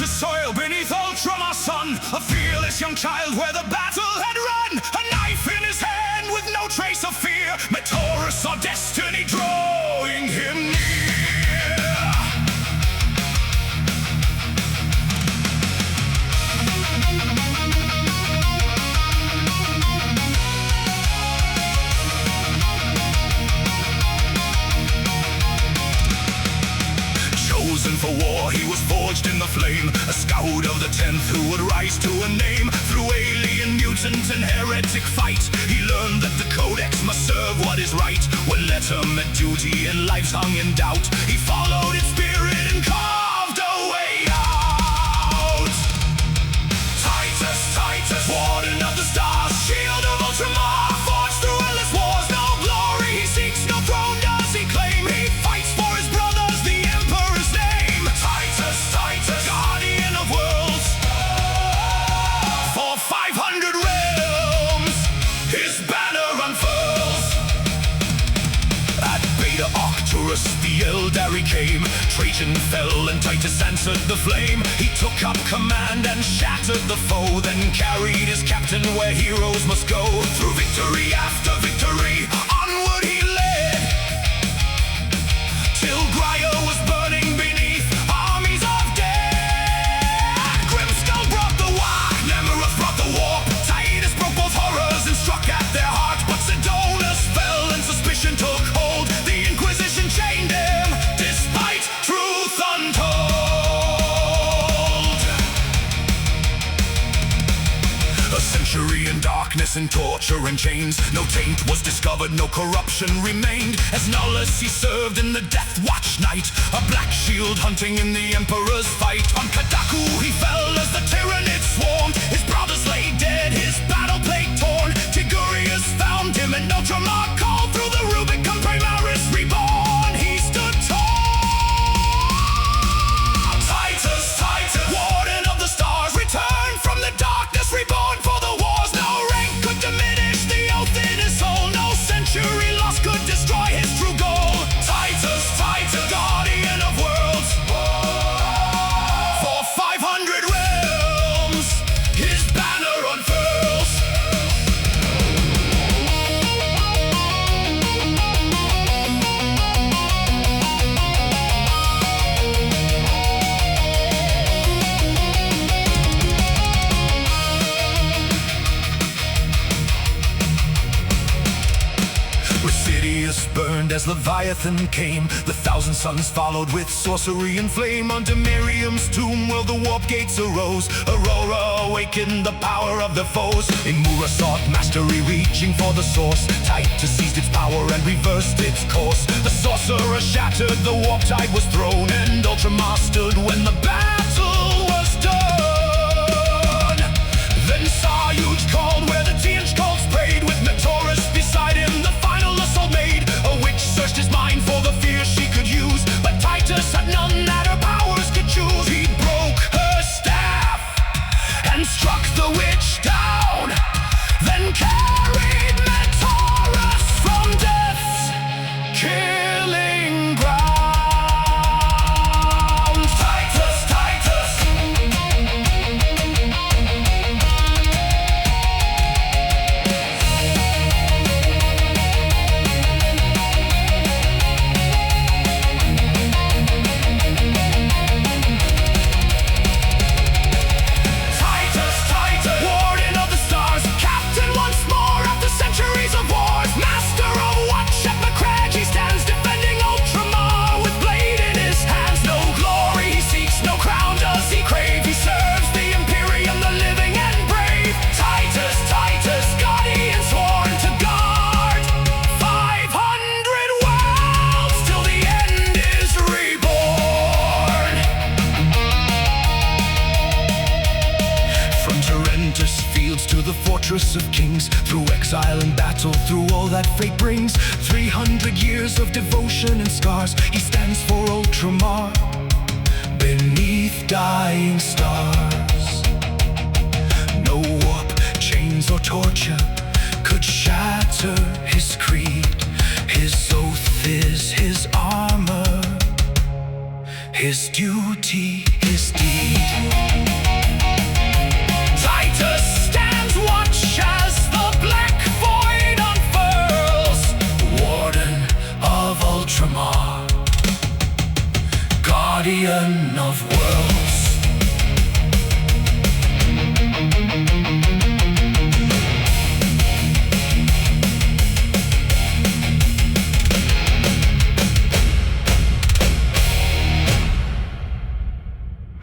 Soil beneath Ultramar sun, a fearless young child where the battle had run. A knife in his hand with no trace of fear. Taurus saw destiny drawing him near. Chosen for war, he was forged in the flame, a scout of the 10th who would rise to a name. Through alien, mutant, and heretic fight, he learned that the codex must serve what is right. When letter met duty and lives hung in doubt, he followed its spirit and carved a way out. Titus, Titus, Warden of the Stars, shield of Ultramar, forged through endless wars. No glory he seeks, no throne does he claim. He fights for his brothers, the Emperor's name. Titus, Titus, guardian of worlds, for 500 realms his banner unfurls. At Beta Arcturus the Eldari came, Trajan fell and Titus answered the flame. He took up command and shattered the foe, then carried his captain where heroes must go. Through victory after victory, onward he led, till Grya was burning beneath armies of dead. Grimskull brought the whack, Nemoroth brought the warp. Titus broke both horrors and struck at their heart. But Sidonus fell and suspicion took hold. The Inquisition chained him, despite truth untold. A century in darkness and torture and chains. No taint was discovered, no corruption remained. As Nullus he served in the Death Watch night, a black shield hunting in the Emperor's fight. On Kadaku he fell as the Tyranids swarmed. His brothers lay dead, his battle plague torn. Tigurius found him and Ultramar called. Through the Rubicon Primaris reborn, he stood tall. Titus, Titus, Warden of the Stars, returned from the darkness reborn. For the wars no rank could diminish the oath in his soul. No century lost could destroy his true goal. Titus, Titus, guardian of worlds, for 500 realms his banner unfurls. Residius burned as Leviathan came. The thousand suns followed with sorcery and flame. Under Miriam's tomb where the warp gates arose, Aurora awakened the power of the foes. Imura sought mastery, reaching for the source. Titus seized its power and reversed its course. The sorcerer shattered, the warp tide was thrown, and Ultramar stood when the battle was done. Then Saryuj called where the Tianj cults prayed, with Taurus beside him the final assault made. A witch searched his mind for the fear she could use, but Titus had none that her powers could choose. He broke her staff and struck the witch down, then carried Taurus from death's killing ground. Titus, Titus, fortress of kings. Through exile and battle, through all that fate brings, 300 years of devotion and scars, he stands for Ultramar beneath dying stars.